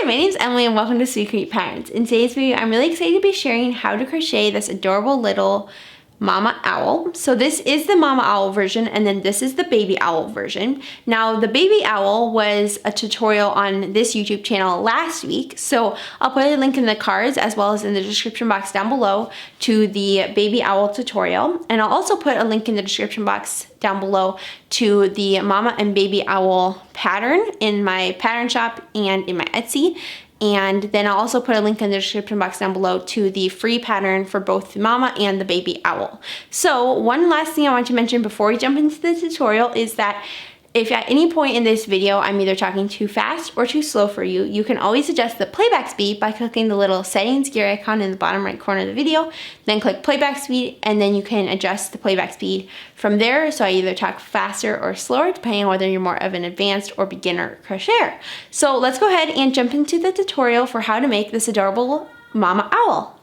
my name's Emily and welcome to Sweet Create Patterns. In today's video, I'm really excited to be sharing how to crochet this adorable little mama owl. So this is the mama owl version and then this is the baby owl version. Now the baby owl was a tutorial on this YouTube channel last week, so I'll put a link in the cards as well as in the description box down below to the baby owl tutorial, and I'll also put a link in the description box down below to the mama and baby owl pattern in my pattern shop and in my Etsy. And then I'll also put a link in the description box down below to the free pattern for both the mama and the baby owl. So one last thing I want to mention before we jump into the tutorial is that if at any point in this video I'm either talking too fast or too slow for you, you can always adjust the playback speed by clicking the little settings gear icon in the bottom right corner of the video, then click playback speed, and then you can adjust the playback speed from there. So I either talk faster or slower depending on whether you're more of an advanced or beginner crocheter. So let's go ahead and jump into the tutorial for how to make this adorable mama owl.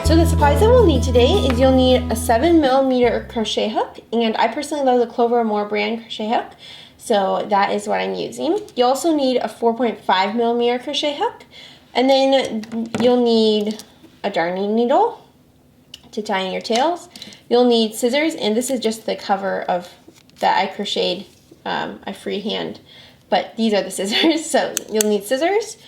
So the supplies that we'll need today is you'll need a 7mm crochet hook, and I personally love the Clover & More brand crochet hook, so that is what I'm using. You also need a 4.5mm crochet hook, and then you'll need a darning needle to tie in your tails. You'll need scissors, and this is just the cover of that I crocheted, I freehand, but these are the scissors. So you'll need scissors.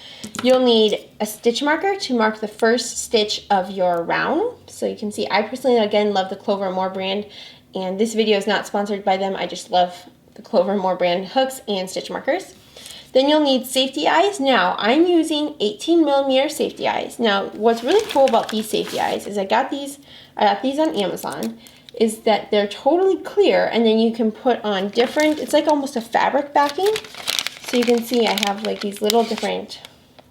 You'll need a stitch marker to mark the first stitch of your round. So you can see I personally, again, love the Clover & More brand, and this video is not sponsored by them. I just love the Clover & More brand hooks and stitch markers. Then you'll need safety eyes. Now I'm using 18mm safety eyes. Now what's really cool about these safety eyes is I got these on Amazon, is that they're totally clear, and then you can put on different, it's like almost a fabric backing. So you can see I have like these little different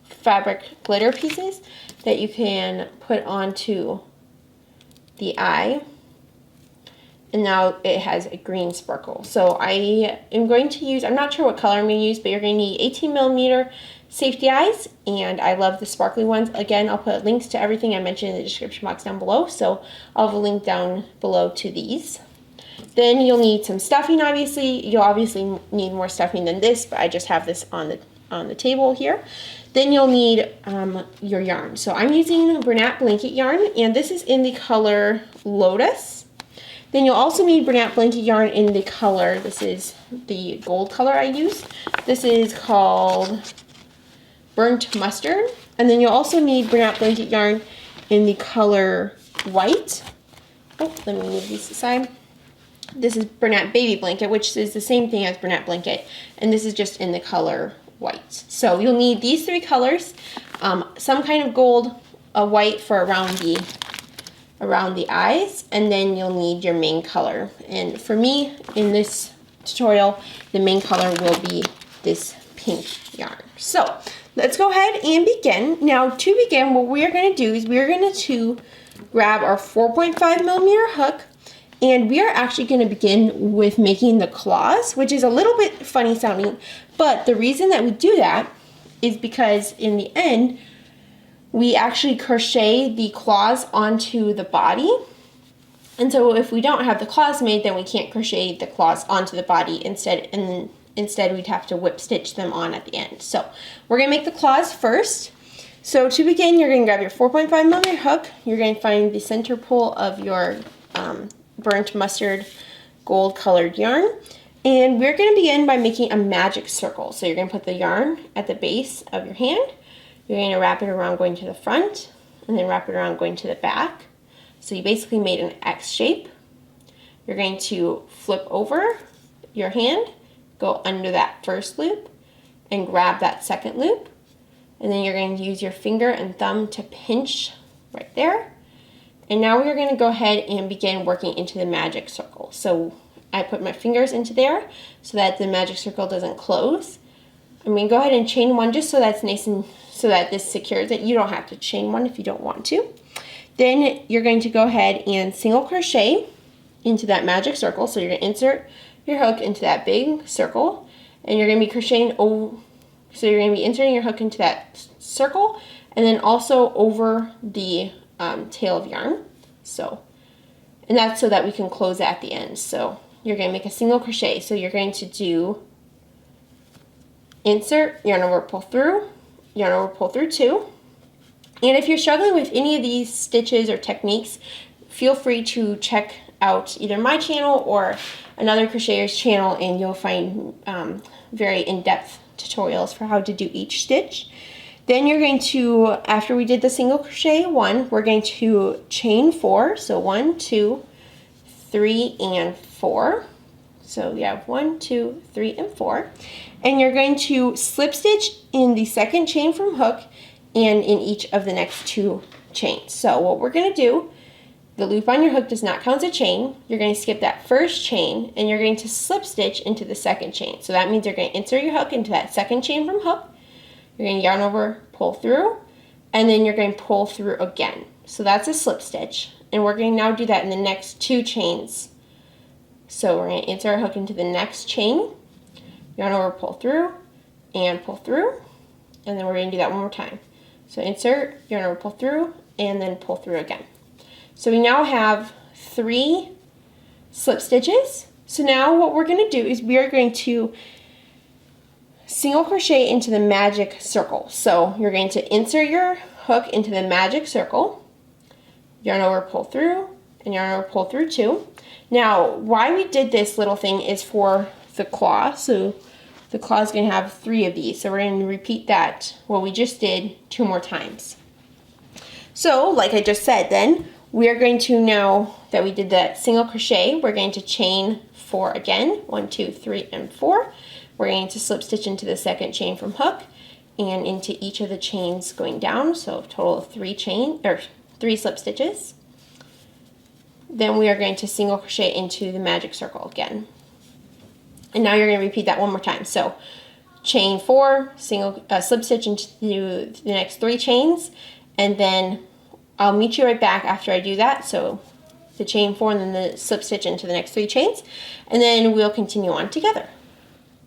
fabric glitter pieces that you can put onto the eye, and now it has a green sparkle. So I am going to use, I'm not sure what color I'm going to use, but you're going to need 18mm safety eyes, and I love the sparkly ones. Again, I'll put links to everything I mentioned in the description box down below, so I'll have a link down below to these. Then you'll need some stuffing, obviously. You'll obviously need more stuffing than this, but I just have this on the table here. Then you'll need your yarn. So I'm using Bernat blanket yarn, and this is in the color Lotus. Then you'll also need Bernat blanket yarn in the color, this is the gold color I used. This is called Burnt Mustard. And then you'll also need Bernat blanket yarn in the color White. Oh, let me move these aside. This is Bernat Baby Blanket, which is the same thing as Bernat Blanket, and this is just in the color White. So you'll need these three colors, some kind of gold, a white for around the eyes, and then you'll need your main color. And for me, in this tutorial, the main color will be this pink yarn. So let's go ahead and begin. Now to begin, what we are going to do is we are going to grab our 4.5mm hook, and we are actually going to begin with making the claws, which is a little bit funny sounding, but the reason that we do that is because in the end, we actually crochet the claws onto the body. And so if we don't have the claws made, then we can't crochet the claws onto the body instead, and instead we'd have to whip stitch them on at the end. So we're going to make the claws first. So to begin, you're going to grab your 4.5mm hook. You're going to find the center pole of your Burnt Mustard gold colored yarn, and we're going to begin by making a magic circle. So you're going to put the yarn at the base of your hand, you're going to wrap it around going to the front, and then wrap it around going to the back. So you basically made an X shape. You're going to flip over your hand, go under that first loop, and grab that second loop, and then you're going to use your finger and thumb to pinch right there. And now we're going to go ahead and begin working into the magic circle. So I put my fingers into there so that the magic circle doesn't close. I'm going to go ahead and chain one just so that's nice and so that this secures it. You don't have to chain one if you don't want to. Then you're going to go ahead and single crochet into that magic circle. So you're going to insert your hook into that big circle, and you're going to be crocheting over, so you're going to be inserting your hook into that circle, and then also over the tail of yarn. So, and that's so that we can close it at the end. So you're going to make a single crochet. So you're going to do insert, yarn over, pull through, yarn over, pull through 2. And if you're struggling with any of these stitches or techniques, feel free to check out either my channel or another crocheter's channel, and you'll find very in-depth tutorials for how to do each stitch. Then you're going to, after we did the single crochet 1, we're going to chain 4. So 1, 2, 3, and 4. So you have 1, 2, 3, and 4. And you're going to slip stitch in the second chain from hook and in each of the next 2 chains. So what we're going to do, the loop on your hook does not count as a chain. You're going to skip that first chain and you're going to slip stitch into the second chain. So that means you're going to insert your hook into that second chain from hook. You're going to yarn over, pull through, and then you're going to pull through again. So that's a slip stitch. And we're going to now do that in the next 2 chains. So we're going to insert our hook into the next chain, yarn over, pull through, and pull through. And then we're going to do that one more time. So insert, yarn over, pull through, and then pull through again. So we now have 3 slip stitches. So now what we're going to do is we are going to single crochet into the magic circle. So you're going to insert your hook into the magic circle, yarn over, pull through, and yarn over, pull through 2. Now, why we did this little thing is for the claw. So the claw is going to have 3 of these. So we're going to repeat that, what we just did, 2 more times. So, like I just said then, we are going to, now that we did that single crochet, we're going to chain 4 again, 1, 2, 3, and 4. We're going to slip stitch into the second chain from hook and into each of the chains going down, so a total of 3 slip stitches. Then we are going to single crochet into the magic circle again. And now you're going to repeat that one more time. So chain 4, slip stitch into the next 3 chains, and then I'll meet you right back after I do that. So the chain 4 and then the slip stitch into the next 3 chains, and then we'll continue on together.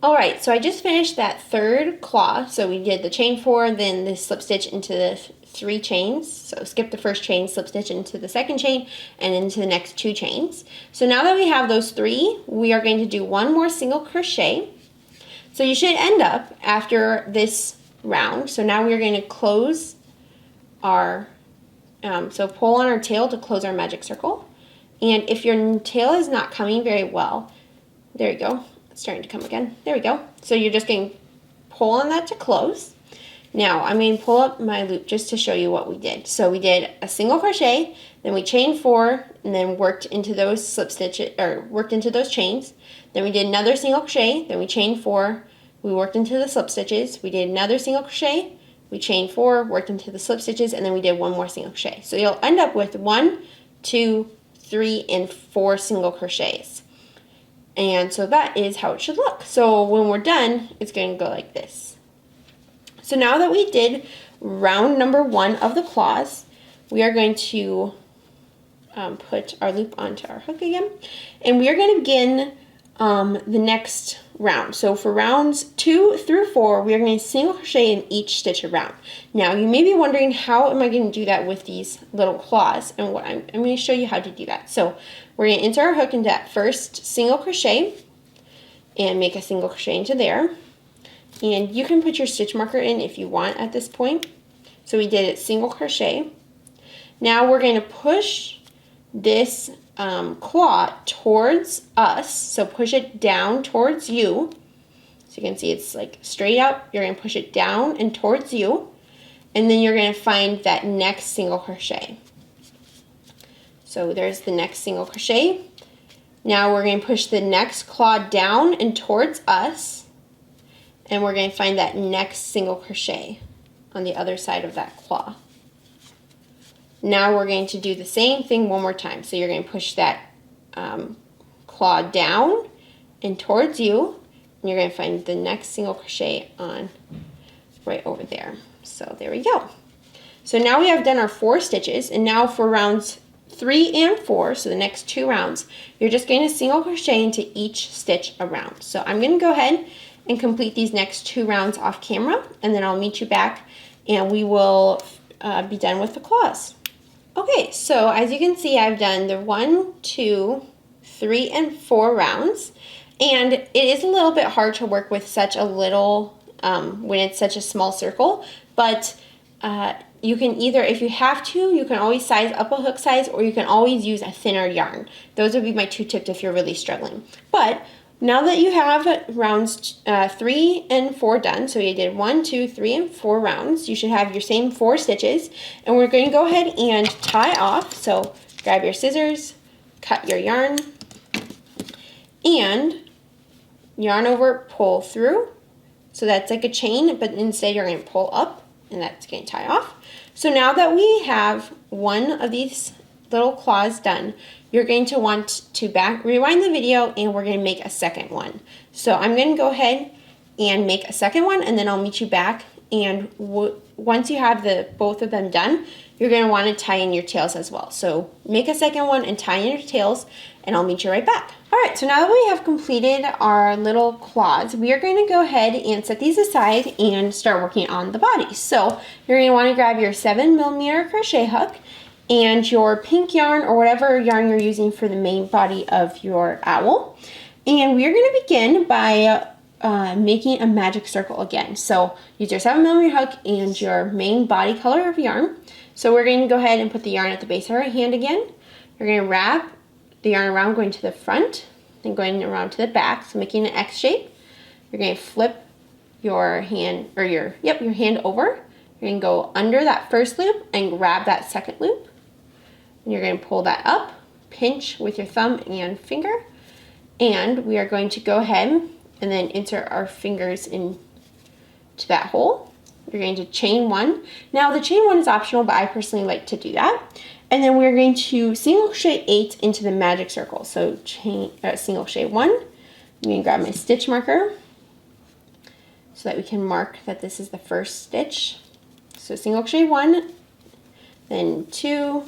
Alright, so I just finished that 3rd claw. So we did the chain 4, then the slip stitch into the 3 chains. So skip the first chain, slip stitch into the second chain, and into the next 2 chains. So now that we have those 3, we are going to do 1 more single crochet. So you should end up after this round. So now we're going to close our, so pull on our tail to close our magic circle. And if your tail is not coming very well, there you go. Starting to come again. There we go. So you're just going to pull on that to close. Now I'm going to pull up my loop just to show you what we did. So we did a single crochet, then we chained 4, and then worked into those slip stitches, or worked into those chains. Then we did another single crochet, then we chained 4, we worked into the slip stitches. We did another single crochet, we chained 4, worked into the slip stitches, and then we did 1 more single crochet. So you'll end up with 1, 2, 3, and 4 single crochets. And so that is how it should look. So when we're done, it's going to go like this. So now that we did round number 1 of the claws, we are going to put our loop onto our hook again. And we are going to begin the next round. So for rounds 2 through 4, we are going to single crochet in each stitch around. Now you may be wondering, how am I going to do that with these little claws? And what I'm going to show you how to do that. So we're going to insert our hook into that first single crochet and make a single crochet into there. And you can put your stitch marker in if you want at this point. So we did it single crochet. Now we're going to push this claw towards us, so push it down towards you. So you can see it's like straight up. You're going to push it down and towards you, and then you're going to find that next single crochet. So there's the next single crochet. Now we're going to push the next claw down and towards us, and we're going to find that next single crochet on the other side of that claw. Now we're going to do the same thing one more time. So you're going to push that claw down and towards you, and you're going to find the next single crochet on right over there. So there we go. So now we have done our 4 stitches, and now for rounds 3 and 4, so the next 2 rounds, you're just going to single crochet into each stitch around. So I'm going to go ahead and complete these next 2 rounds off camera, and then I'll meet you back and we will be done with the claws. Okay, so as you can see, I've done the 1, 2, 3, and 4 rounds, and it is a little bit hard to work with such a little, when it's such a small circle, but you can either, if you have to, you can always size up a hook size, or you can always use a thinner yarn. Those would be my 2 tips if you're really struggling. But now that you have rounds 3 and 4 done, so you did 1, 2, 3, and 4 rounds, you should have your same 4 stitches, and we're going to go ahead and tie off. So grab your scissors, cut your yarn, and yarn over, pull through. So that's like a chain, but instead you're going to pull up, and that's going to tie off. So now that we have one of these little claws done, you're going to want to rewind the video, and we're going to make a second one. So I'm going to go ahead and make a second one, and then I'll meet you back. And once you have both of them done, you're going to want to tie in your tails as well. So make a second one and tie in your tails, and I'll meet you right back. All right, so now that we have completed our little claws, we are going to go ahead and set these aside and start working on the body. So you're going to want to grab your 7mm crochet hook and your pink yarn, or whatever yarn you're using for the main body of your owl. And we are going to begin by making a magic circle again. So use your 7mm hook and your main body color of yarn. So we're going to go ahead and put the yarn at the base of our hand again. You're going to wrap the yarn around, going to the front, then going around to the back, so making an X shape. You're going to flip your hand, or your hand over. You're going to go under that first loop and grab that second loop. And you're going to pull that up, pinch with your thumb and finger, and we are going to go ahead and then insert our fingers into that hole. You're going to chain 1. Now the chain 1 is optional, but I personally like to do that. And then we're going to single crochet 8 into the magic circle. So single crochet 1. I'm going to grab my stitch marker so that we can mark that this is the first stitch. So single crochet 1, then 2,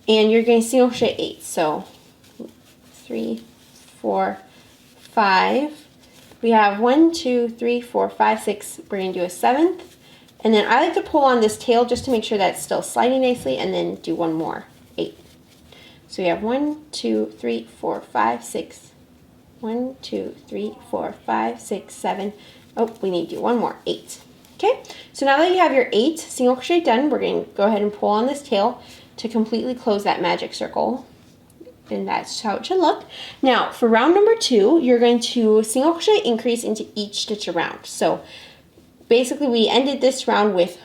and you're going to single crochet 8. So 3, 4, 5. We have 1, 2, 3, 4, 5, 6. We're going to do a 7th. And then I like to pull on this tail just to make sure that it's still sliding nicely, and then do one more, 8. So we have 1, 2, 3, 4, 5, 6. 1, 2, 3, 4, 5, 6, 7. Oh, we need to do one more, 8. Okay, so now that you have your 8 single crochet done, we're going to go ahead and pull on this tail to completely close that magic circle. And that's how it should look. Now, for round number 2, you're going to single crochet increase into each stitch around. So basically, we ended this round with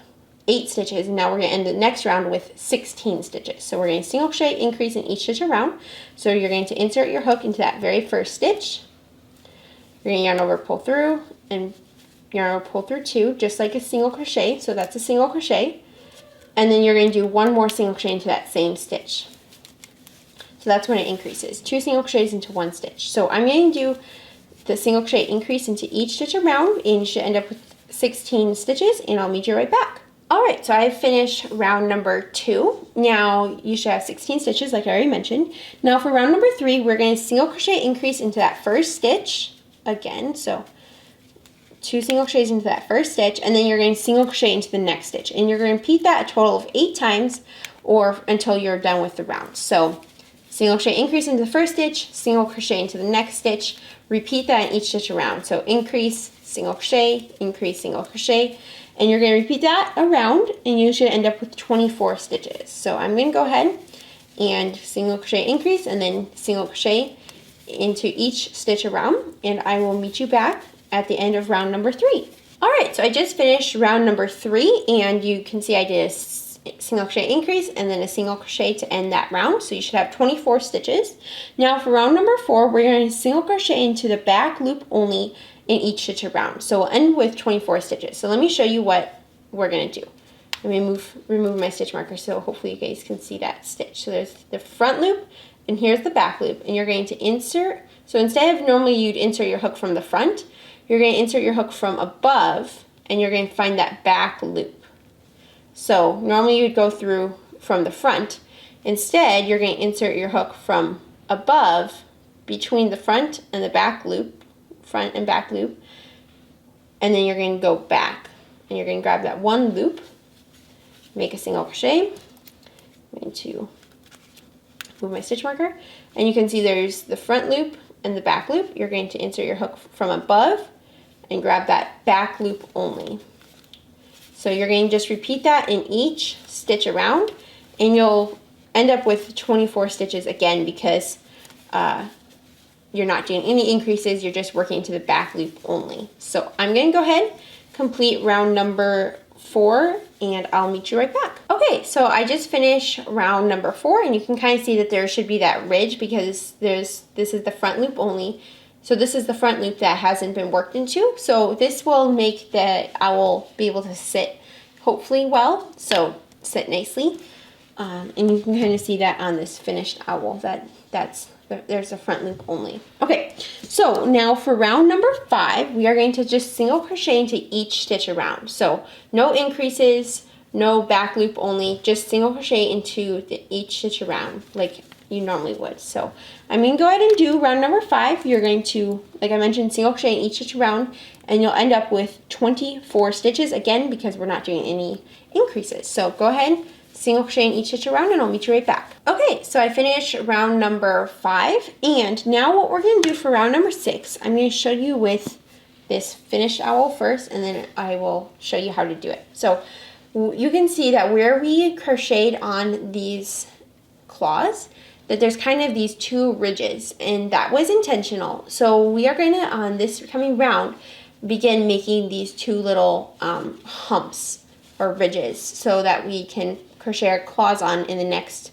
8 stitches, and now we're going to end the next round with 16 stitches. So we're going to single crochet increase in each stitch around. So you're going to insert your hook into that very first stitch. You're going to yarn over, pull through, and yarn over, pull through 2, just like a single crochet. So that's a single crochet. And then you're going to do one more single crochet into that same stitch. So that's when it increases. 2 single crochets into 1 stitch. So I'm going to do the single crochet increase into each stitch around, and you should end up with 16 stitches, and I'll meet you right back. Alright, so I've finished round number 2. Now you should have 16 stitches like I already mentioned. Now for round number 3, we're going to single crochet increase into that first stitch again. So 2 single crochets into that first stitch, and then you're going to single crochet into the next stitch. And you're going to repeat that a total of 8 times, or until you're done with the round. So single crochet increase into the first stitch, single crochet into the next stitch, repeat that in each stitch around. So increase, single crochet, increase, single crochet, and you're going to repeat that around, and you should end up with 24 stitches. So I'm going to go ahead and single crochet increase, and then single crochet into each stitch around, and I will meet you back at the end of round number 3. Alright, so I just finished round number 3, and you can see I did a single crochet increase and then a single crochet to end that round, so you should have 24 stitches. Now for round number 4, we're going to single crochet into the back loop only in each stitch around, so we'll end with 24 stitches. So let me show you what we're going to do. Let me remove my stitch marker so hopefully you guys can see that stitch. So there's the front loop, and here's the back loop, and you're going to insert. So instead of normally you'd insert your hook from the front, you're going to insert your hook from above, and you're going to find that back loop. So normally you'd go through from the front. Instead, you're going to insert your hook from above, between the front and the back loop front and back loop, and then you're going to go back, and you're going to grab that one loop, make a single crochet. I'm going to move my stitch marker, and you can see there's the front loop and the back loop. You're going to insert your hook from above and grab that back loop only. So you're going to just repeat that in each stitch around, and you'll end up with 24 stitches again because you're not doing any increases, you're just working to the back loop only. So I'm going to go ahead, complete round number 4, and I'll meet you right back. Okay, so I just finished round number 4, and you can kind of see that there should be that ridge because this is the front loop only. So this is the front loop that hasn't been worked into. So this will make the owl be able to sit hopefully well, so sit nicely. And you can kind of see that on this finished owl there's a front loop only. Okay, so now for round number 5, we are going to just single crochet into each stitch around. So no increases, no back loop only, just single crochet into each stitch around like you normally would. So I'm going to go ahead and do round number 5. You're going to, like I mentioned, single crochet in each stitch around, and you'll end up with 24 stitches again because we're not doing any increases. So go ahead, single crochet in each stitch around, and I'll meet you right back. Okay, so I finished round number 5, and now what we're going to do for round number 6, I'm going to show you with this finished owl first, and then I will show you how to do it. So you can see that where we crocheted on these claws, that there's kind of these 2 ridges, and that was intentional. So we are going to, on this coming round, begin making these 2 little humps or ridges so that we can crochet our claws on in the next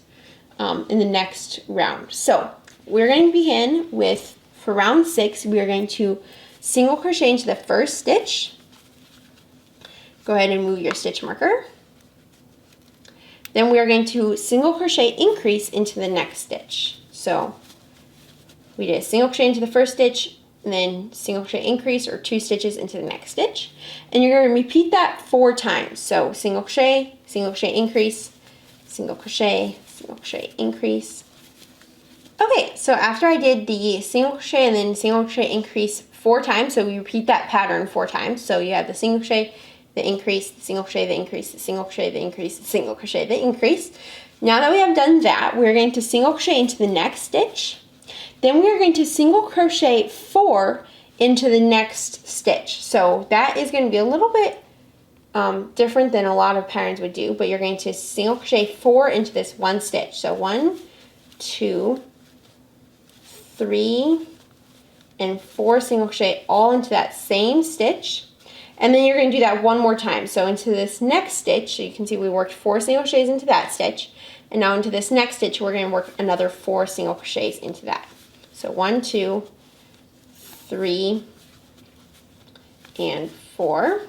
round. So we're going to begin with, for round 6, we are going to single crochet into the first stitch. Go ahead and move your stitch marker. Then we are going to single crochet increase into the next stitch. So we did a single crochet into the first stitch, and then single crochet increase, or 2 stitches into the next stitch. And you're going to repeat that 4 times. So single crochet increase, single crochet increase. Okay, so after I did the single crochet and then single crochet increase 4 times, so we repeat that pattern 4 times. So you have the single crochet, the increase, the single crochet, the increase, the single crochet, the increase, the single crochet, the increase. Now that we have done that, we're going to single crochet into the next stitch. Then we are going to single crochet 4 into the next stitch. So that is going to be a little bit different than a lot of patterns would do, but you're going to single crochet 4 into this one stitch. So 1, 2, 3, and 4 single crochet all into that same stitch. And then you're going to do that one more time. So into this next stitch, so you can see we worked 4 single crochets into that stitch. And now into this next stitch, we're going to work another 4 single crochets into that. So 1, 2, 3, and 4.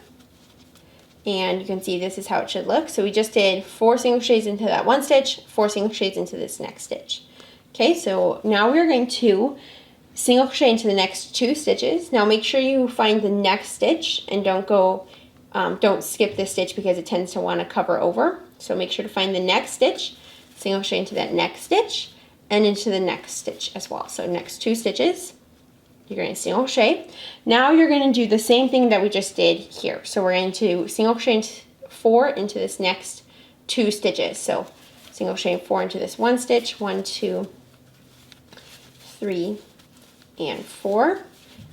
And you can see this is how it should look. So we just did 4 single crochets into that one stitch, 4 single crochets into this next stitch. Okay, so now we're going to single crochet into the next 2 stitches. Now make sure you find the next stitch and don't skip this stitch because it tends to want to cover over. So make sure to find the next stitch, single crochet into that next stitch, and into the next stitch as well. So next 2 stitches, you're going to single crochet. Now you're going to do the same thing that we just did here. So we're going to single crochet 4 into this next 2 stitches. So single crochet 4 into this one stitch, 1, 2, 3, and 4,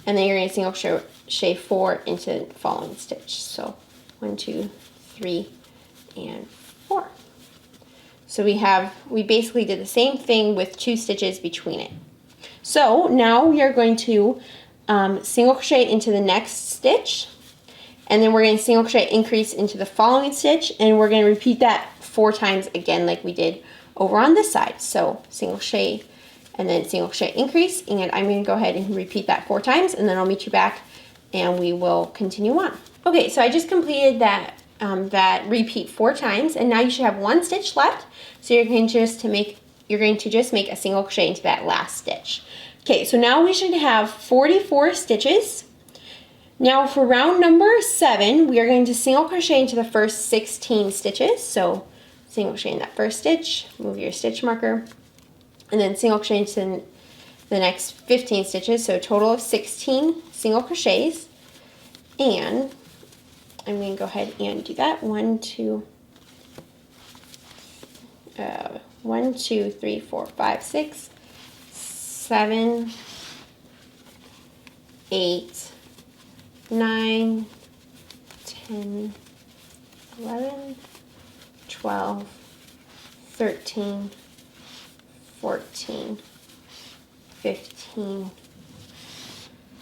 and then you're going to single crochet 4 into the following stitch. So 1, 2, 3, and 4. So we basically did the same thing with 2 stitches between it. So now we are going to single crochet into the next stitch, and then we're going to single crochet increase into the following stitch, and we're going to repeat that 4 times again like we did over on this side. So single crochet and then single crochet increase, and I'm going to go ahead and repeat that 4 times, and then I'll meet you back and we will continue on. Okay, so I just completed that repeat 4 times, and now you should have 1 stitch left. So you're going to just make a single crochet into that last stitch. Okay, so now we should have 44 stitches. Now for round number 7, we are going to single crochet into the first 16 stitches. So single crochet in that first stitch, move your stitch marker, and then single crochet into the next 15 stitches, so a total of 16 single crochets. And I'm going to go ahead and do that. 1, 2, 3, 4, 5, 6, 7, 8, 9, 10, 11, 12, 13, 14, 15,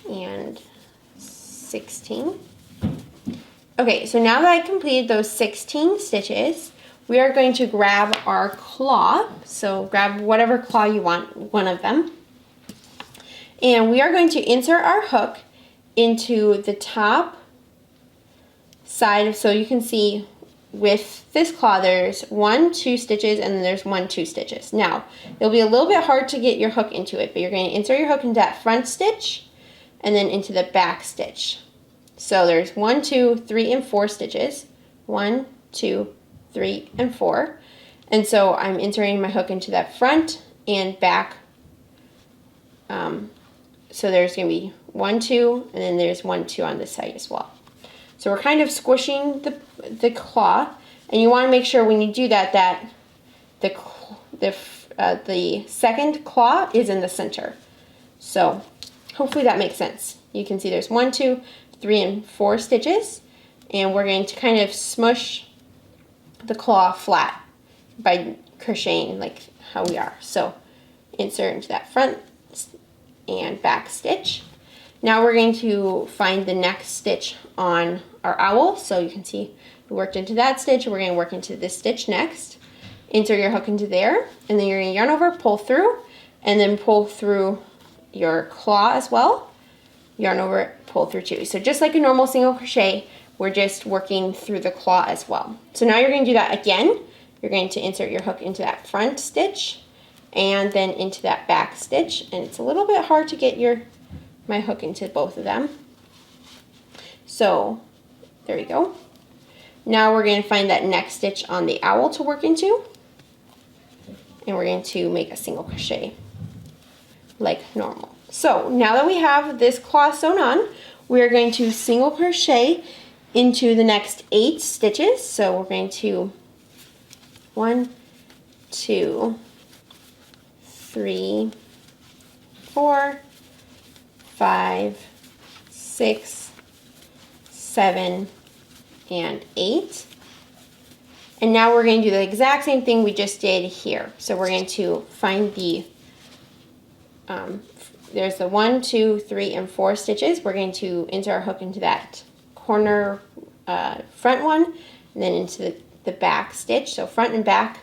and 16. Okay, so now that I completed those 16 stitches, we are going to grab our claw. So grab whatever claw you want, one of them. And we are going to insert our hook into the top side. So you can see with this claw, there's 1, 2 stitches, and then there's 1, 2 stitches. Now, it'll be a little bit hard to get your hook into it, but you're going to insert your hook into that front stitch and then into the back stitch. So there's 1, 2, 3, and 4 stitches. 1, 2, 3, and 4. And so I'm inserting my hook into that front and back. So there's going to be 1, 2, and then there's 1, 2 on this side as well. So we're kind of squishing the claw, and you want to make sure when you do that the second claw is in the center. So hopefully that makes sense. You can see there's 1, 2, 3, and 4 stitches, and we're going to kind of smush the claw flat by crocheting like how we are. So insert into that front and back stitch. Now we're going to find the next stitch on our owl. So you can see we worked into that stitch. We're going to work into this stitch next. Insert your hook into there, and then you're going to yarn over, pull through, and then pull through your claw as well. Yarn over, pull through too. So just like a normal single crochet, we're just working through the claw as well. So now you're going to do that again. You're going to insert your hook into that front stitch and then into that back stitch. And it's a little bit hard to get my hook into both of them. So there we go. Now we're going to find that next stitch on the owl to work into. And we're going to make a single crochet like normal. So now that we have this claw sewn on, we are going to single crochet into the next 8 stitches. So we're going to 1, 2, 3, 4, 5, 6, 7, and 8. And now we're going to do the exact same thing we just did here. So we're going to find the there's the 1, 2, 3, and 4 stitches. We're going to insert our hook into that corner front one, and then into the back stitch. So front and back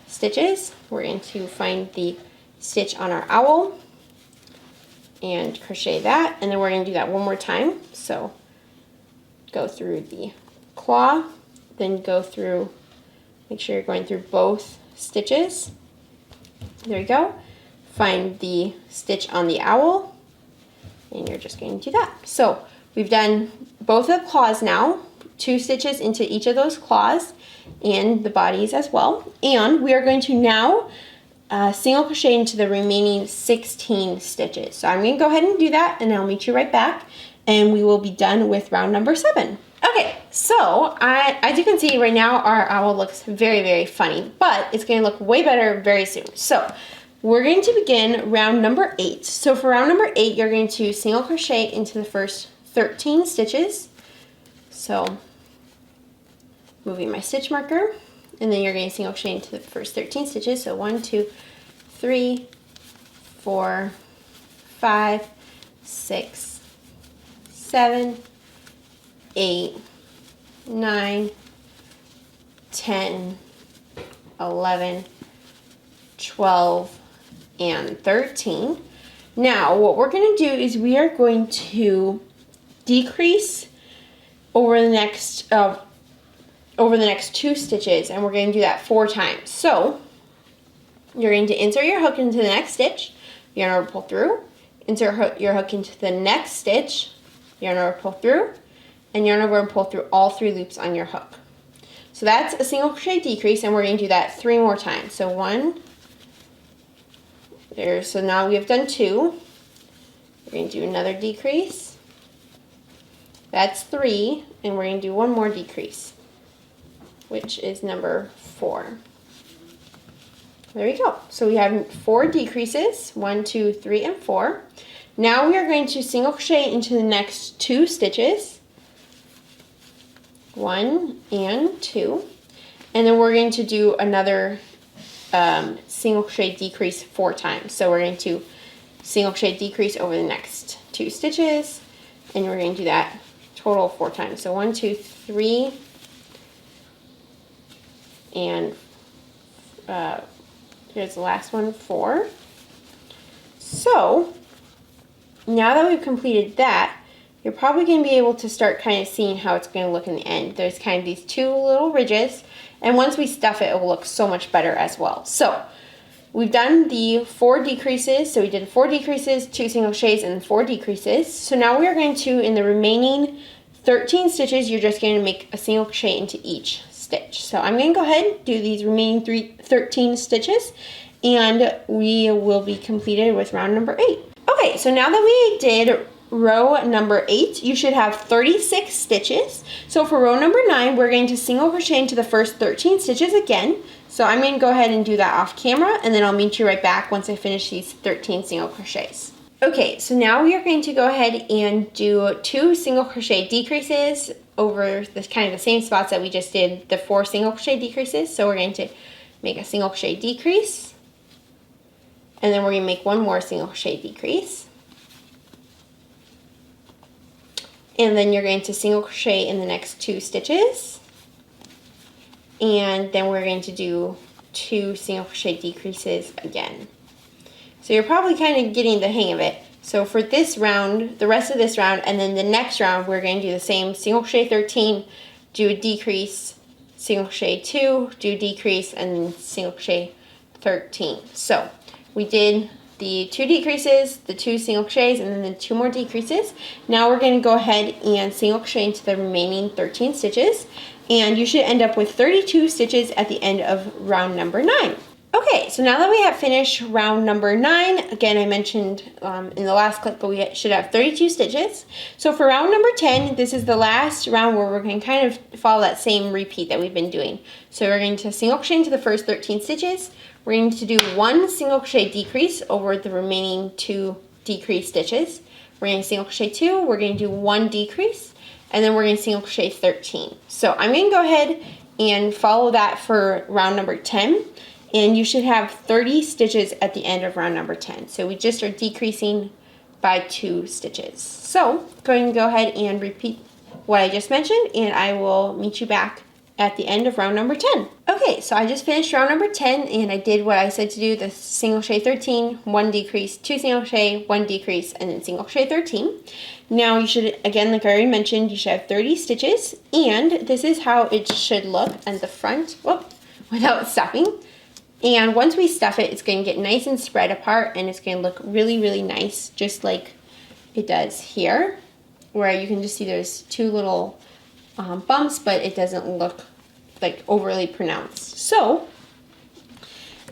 stitches. We're going to find the stitch on our owl and crochet that, and then we're going to do that one more time. So go through the claw, then go through, make sure you're going through both stitches. There you go. Find the stitch on the owl, and you're just going to do that. So we've done both of the claws now, 2 stitches into each of those claws and the bodies as well. And we are going to now single crochet into the remaining 16 stitches. So I'm going to go ahead and do that, and I'll meet you right back, and we will be done with round number 7. Okay, so as you can see right now, our owl looks very, very funny, but it's going to look way better very soon. So we're going to begin round number 8. So for round number 8, you're going to single crochet into the first 13 stitches. So moving my stitch marker, and then you're going to single crochet into the first 13 stitches. So 1, 2, 3, 4, 5, 6, 7, 8, 9, 10, 11, 12, and 13. Now what we're going to do is we are going to decrease over the next 2 stitches, and we're going to do that 4 times. So you're going to insert your hook into the next stitch, yarn over, pull through, insert your hook into the next stitch, yarn over, pull through, and yarn over and pull through all 3 loops on your hook. So that's a single crochet decrease, and we're going to do that 3 more times. So 1, there. So now we have done 2. We're going to do another decrease. That's 3, and we're going to do one more decrease, which is number 4. There we go. So we have 4 decreases, 1, 2, 3, and 4. Now we are going to single crochet into the next 2 stitches, 1 and 2, and then we're going to do another single crochet decrease 4 times. So we're going to single crochet decrease over the next 2 stitches, and we're going to do that total 4 times. So 1, 2, 3, and here's the last one, 4. So now that we've completed that, you're probably going to be able to start kind of seeing how it's going to look in the end. There's kind of these 2 little ridges, and once we stuff it, it will look so much better as well. So we've done the 4 decreases. So we did 4 decreases, 2 single crochets, and 4 decreases. So now we are going to, in the remaining 13 stitches, you're just going to make a single crochet into each stitch. So I'm going to go ahead and do these remaining 13 stitches, and we will be completed with round number 8. Okay, so now that we did row number 8, you should have 36 stitches. So for row number 9, we're going to single crochet into the first 13 stitches again. So I'm going to go ahead and do that off camera, and then I'll meet you right back once I finish these 13 single crochets. Okay, so now we are going to go ahead and do 2 single crochet decreases over the kind of the same spots that we just did the 4 single crochet decreases. So we're going to make a single crochet decrease, and then we're going to make one more single crochet decrease, and then you're going to single crochet in the next 2 stitches, and then we're going to do 2 single crochet decreases again. So you're probably kind of getting the hang of it. So for this round, the rest of this round, and then the next round, we're going to do the same single crochet 13, do a decrease, single crochet 2, do decrease, and then single crochet 13. So we did the 2 decreases, the 2 single crochets, and then the 2 more decreases. Now we're going to go ahead and single crochet into the remaining 13 stitches, and you should end up with 32 stitches at the end of round number 9. Okay, so now that we have finished round number 9, again I mentioned in the last clip, but we should have 32 stitches. So for round number 10, this is the last round where we're going to kind of follow that same repeat that we've been doing. So we're going to single crochet into the first 13 stitches. We're going to do 1 single crochet decrease over the remaining 2 decrease stitches. We're going to single crochet 2, we're going to do 1 decrease, and then we're going to single crochet 13. So I'm going to go ahead and follow that for round number 10. And you should have 30 stitches at the end of round number 10. So we just are decreasing by 2 stitches. So I'm going to go ahead and repeat what I just mentioned, and I will meet you back at the end of round number 10. Okay, so I just finished round number 10, and I did what I said to do, the single crochet 13, 1 decrease, 2 single crochet, 1 decrease, and then single crochet 13. Now you should, again, like I already mentioned, you should have 30 stitches, and this is how it should look at the front, without stuffing. And once we stuff it, it's going to get nice and spread apart, and it's going to look really, really nice, just like it does here, where you can just see there's 2 little bumps, but it doesn't look like overly pronounced. So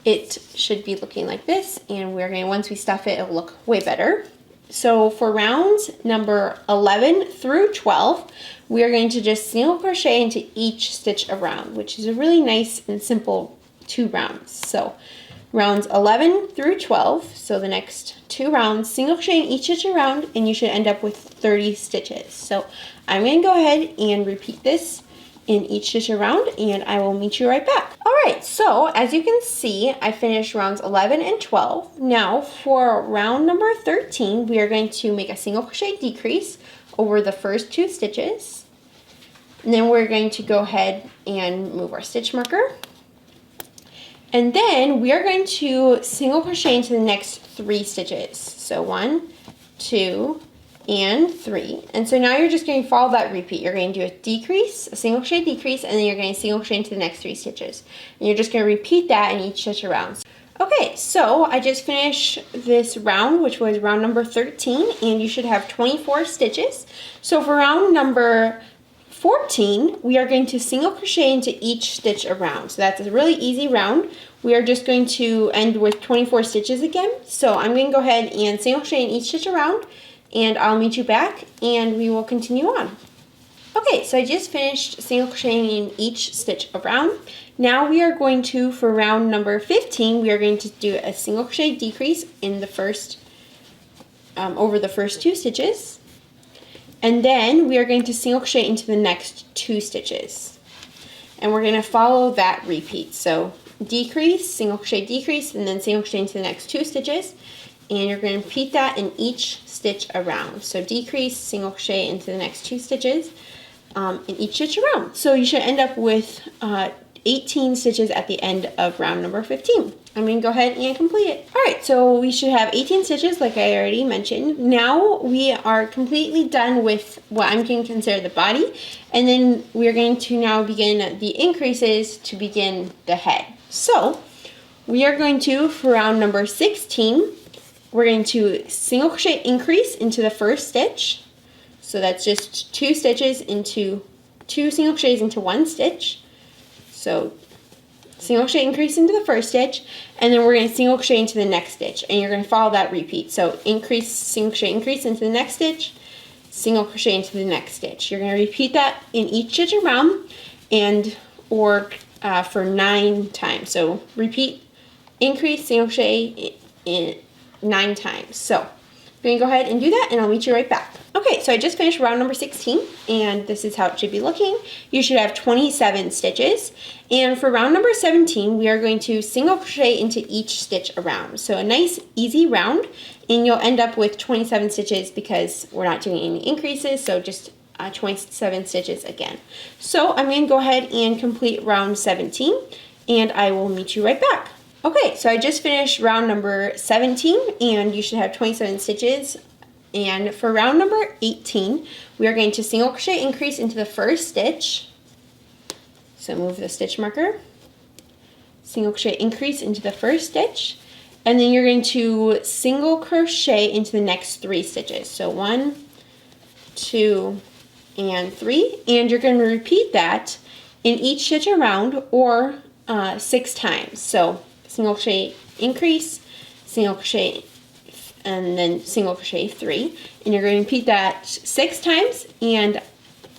it should be looking like this, and we're going to, once we stuff it, it'll look way better. So for rounds number 11 through 12, we are going to just single crochet into each stitch around, which is a really nice and simple 2 rounds. So rounds 11 through 12, so the next 2 rounds, single crochet in each stitch around, and you should end up with 30 stitches. So I'm going to go ahead and repeat this in each stitch around, and I will meet you right back. Alright, so as you can see, I finished rounds 11 and 12. Now for round number 13, we are going to make a single crochet decrease over the first 2 stitches, and then we're going to go ahead and move our stitch marker. And then we are going to single crochet into the next 3 stitches. So 1, 2, and 3. And so now you're just going to follow that repeat. You're going to do a decrease, a single crochet decrease, and then you're going to single crochet into the next 3 stitches. And you're just going to repeat that in each stitch around. Okay, so I just finished this round, which was round number 13, and you should have 24 stitches. So for round number 14, we are going to single crochet into each stitch around. So that's a really easy round we are just going to end with 24 stitches again. So I'm going to go ahead and single crochet in each stitch around, and I'll meet you back and we will continue on. Okay, so I just finished single crocheting in each stitch around. Now we are going to, for round number 15, we are going to do a single crochet decrease in the first, over the first 2 stitches. And then we are going to single crochet into the next 2 stitches. And we're going to follow that repeat. So decrease, single crochet, decrease, and then single crochet into the next 2 stitches. And you're going to repeat that in each stitch around. So decrease, single crochet into the next 2 stitches in each stitch around. So you should end up with 18 stitches at the end of round number 15. I'm going to go ahead and complete it. Alright, so we should have 18 stitches like I already mentioned. Now we are completely done with what I'm going to consider the body, and then we're going to now begin the increases to begin the head. So we are going to, for round number 16, we're going to single crochet increase into the first stitch. So that's just 2 stitches into 2 single crochets into 1 stitch. So single crochet increase into the first stitch, and then we're going to single crochet into the next stitch, and you're going to follow that repeat. So increase, single crochet increase into the next stitch, single crochet into the next stitch. You're going to repeat that in each stitch around, and or for 9 times. So repeat, increase, single crochet in 9 times. So I'm going to go ahead and do that, and I'll meet you right back. Okay, so I just finished round number 16, and this is how it should be looking. You should have 27 stitches, and for round number 17, we are going to single crochet into each stitch around. So a nice, easy round, and you'll end up with 27 stitches because we're not doing any increases, so just 27 stitches again. So I'm going to go ahead and complete round 17, and I will meet you right back. Okay, so I just finished round number 17, and you should have 27 stitches. And for round number 18, we are going to single crochet increase into the first stitch. So move the stitch marker. Single crochet increase into the first stitch. And then you're going to single crochet into the next 3 stitches. So 1, 2, and 3. And you're going to repeat that in each stitch around, or 6 times. So single crochet increase, single crochet, and then single crochet 3, and you're going to repeat that 6 times, and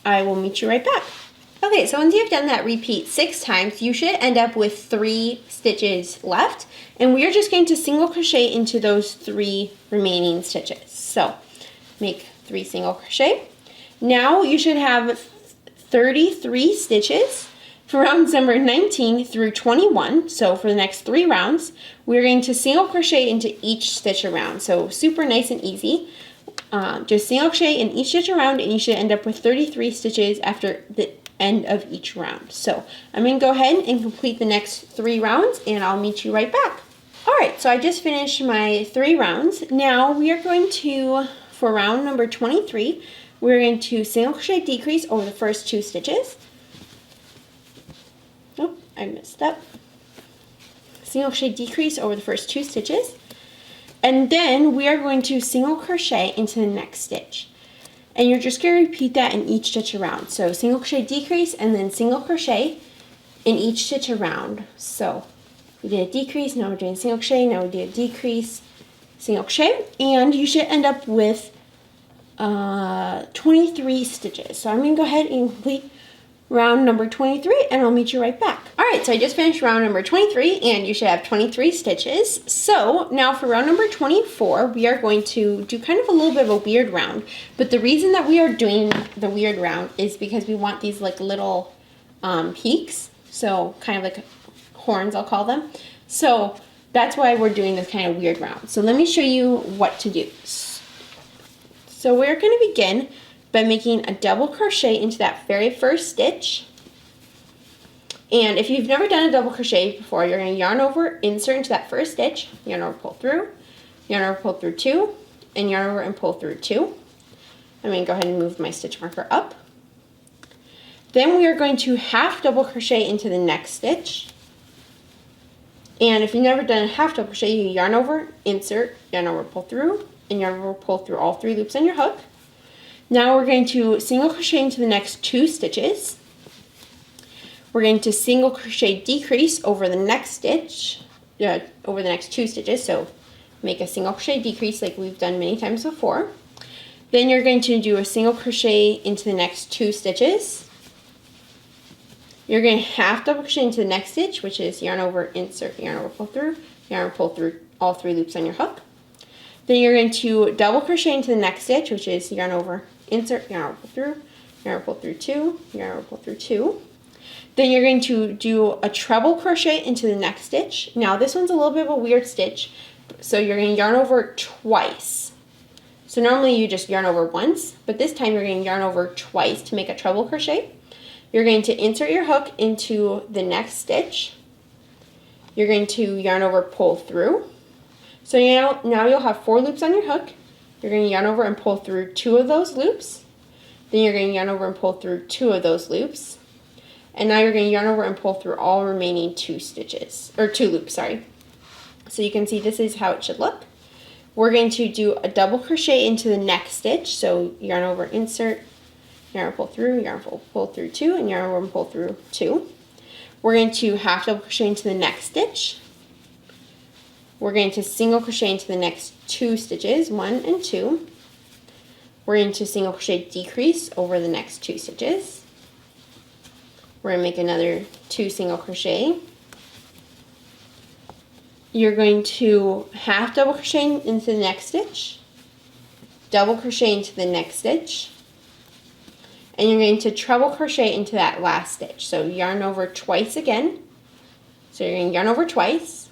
I will meet you right back. Okay, so once you've done that repeat 6 times, you should end up with 3 stitches left, and we are just going to single crochet into those 3 remaining stitches. So make 3 single crochet. Now you should have 33 stitches for rounds number 19 through 21. So for the next 3 rounds, we're going to single crochet into each stitch around. So super nice and easy. Just single crochet in each stitch around, and you should end up with 33 stitches after the end of each round. So I'm going to go ahead and complete the next 3 rounds, and I'll meet you right back. Alright, so I just finished my 3 rounds. Now we are going to, for round number 23, we're going to single crochet decrease over the first 2 stitches. Oh, I messed up. Single crochet decrease over the first 2 stitches, and then we are going to single crochet into the next stitch, and you're just going to repeat that in each stitch around. So single crochet decrease, and then single crochet in each stitch around. So we did a decrease, now we're doing single crochet, now we do a decrease, single crochet, and you should end up with 23 stitches. So I'm going to go ahead and complete round number 23, and I'll meet you right back. Alright, so I just finished round number 23, and you should have 23 stitches. So now for round number 24, we are going to do kind of a little bit of a weird round, but the reason that we are doing the weird round is because we want these like little peaks, so kind of like horns, I'll call them. So that's why we're doing this kind of weird round. So let me show you what to do. So we're going to begin by making a double crochet into that very first stitch. And if you've never done a double crochet before, you're going to yarn over, insert into that first stitch, yarn over, pull through, yarn over, pull through 2, and yarn over and pull through 2. I'm going to go ahead and move my stitch marker up. Then we are going to half double crochet into the next stitch. And if you've never done a half double crochet, you yarn over, insert, yarn over, pull through, and yarn over, pull through all 3 loops on your hook. Now we're going to single crochet into the next 2 stitches. we're going to single crochet decrease over the next stitch, over the next 2 stitches. So make a single crochet decrease like we've done many times before. Then you're going to do a single crochet into the next 2 stitches. You're going to half double crochet into the next stitch, which is yarn over, insert, yarn over, pull through, yarn over, pull through all 3 loops on your hook. Then you're going to double crochet into the next stitch, which is yarn over, insert, yarn over, pull through, yarn over, pull through 2, yarn over, pull through 2. Then you're going to do a treble crochet into the next stitch. Now this one's a little bit of a weird stitch, so you're going to yarn over twice. So normally you just yarn over once, but this time you're going to yarn over twice to make a treble crochet. You're going to insert your hook into the next stitch. You're going to yarn over, pull through. So now you'll have 4 loops on your hook. You're going to yarn over and pull through 2 of those loops. Then you're going to yarn over and pull through 2 of those loops. And now you're going to yarn over and pull through all remaining 2 stitches, or 2 loops, sorry. So you can see this is how it should look. We're going to do a double crochet into the next stitch. So yarn over, insert, yarn over, pull through, yarn over, pull through 2, and yarn over and pull through 2. We're going to half double crochet into the next stitch. We're going to single crochet into the next 2 stitches, 1 and 2. We're going to single crochet decrease over the next 2 stitches. We're going to make another 2 single crochet. You're going to half double crochet into the next stitch, double crochet into the next stitch, and you're going to treble crochet into that last stitch. So yarn over twice again. So you're going to yarn over twice,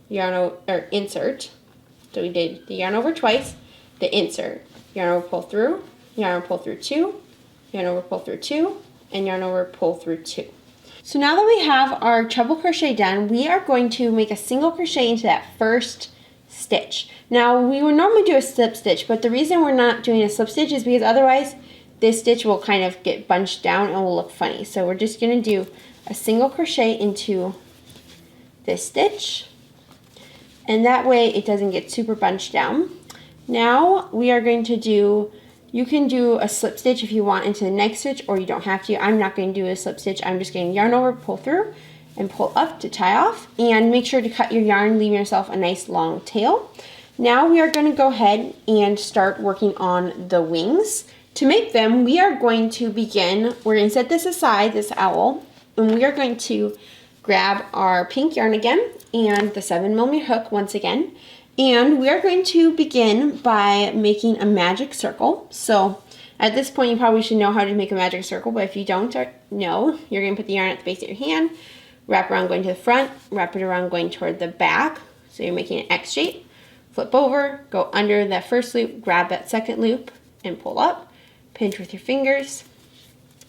yarn over, or insert. So we did the yarn over twice, the insert, yarn over, pull through, yarn over, pull through 2, yarn over, pull through 2, and yarn over, pull through 2. So now that we have our treble crochet done, we are going to make a single crochet into that first stitch. Now we would normally do a slip stitch, but the reason we're not doing a slip stitch is because otherwise this stitch will kind of get bunched down and will look funny. So we're just going to do a single crochet into this stitch, and that way it doesn't get super bunched down. Now we are going to do, you can do a slip stitch if you want into the next stitch, or you don't have to. I'm not going to do a slip stitch. I'm just going to yarn over, pull through, and pull up to tie off, and make sure to cut your yarn, leaving yourself a nice long tail. Now we are going to go ahead and start working on the wings. To make them, we are going to begin, we're going to set this aside, this owl, and we are going to grab our pink yarn again and the 7mm hook once again. And we are going to begin by making a magic circle. So at this point, you probably should know how to make a magic circle, but if you don't know, you're going to put the yarn at the base of your hand, wrap around going to the front, wrap it around going toward the back. So you're making an X shape, flip over, go under that first loop, grab that second loop, and pull up. Pinch with your fingers,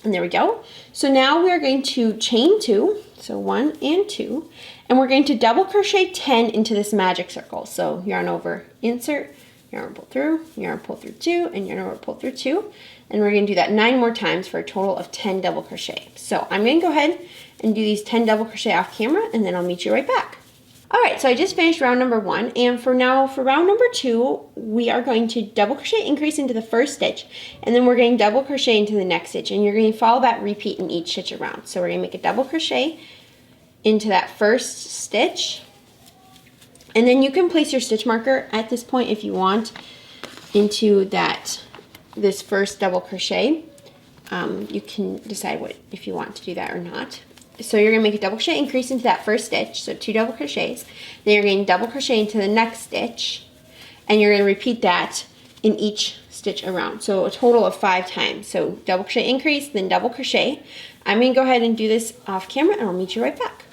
and there we go. So now we are going to chain 2, so 1 and 2, and we're going to double crochet 10 into this magic circle. So yarn over, insert, yarn over, pull through, yarn pull through 2, and yarn over, pull through 2, and we're going to do that 9 more times for a total of 10 double crochet. So I'm going to go ahead and do these 10 double crochet off camera, and then I'll meet you right back. Alright, so I just finished round number 1, and for round number 2, we are going to double crochet increase into the first stitch, and then we're going to double crochet into the next stitch, and you're going to follow that repeat in each stitch around. So we're going to make a double crochet into that first stitch, and then you can place your stitch marker at this point if you want into this first double crochet. You can decide if you want to do that or not. So you're going to make a double crochet increase into that first stitch, so 2 double crochets. Then you're going to double crochet into the next stitch, and you're going to repeat that in each stitch around. So a total of 5 times. So double crochet increase, then double crochet. I'm going to go ahead and do this off camera, and I'll meet you right back.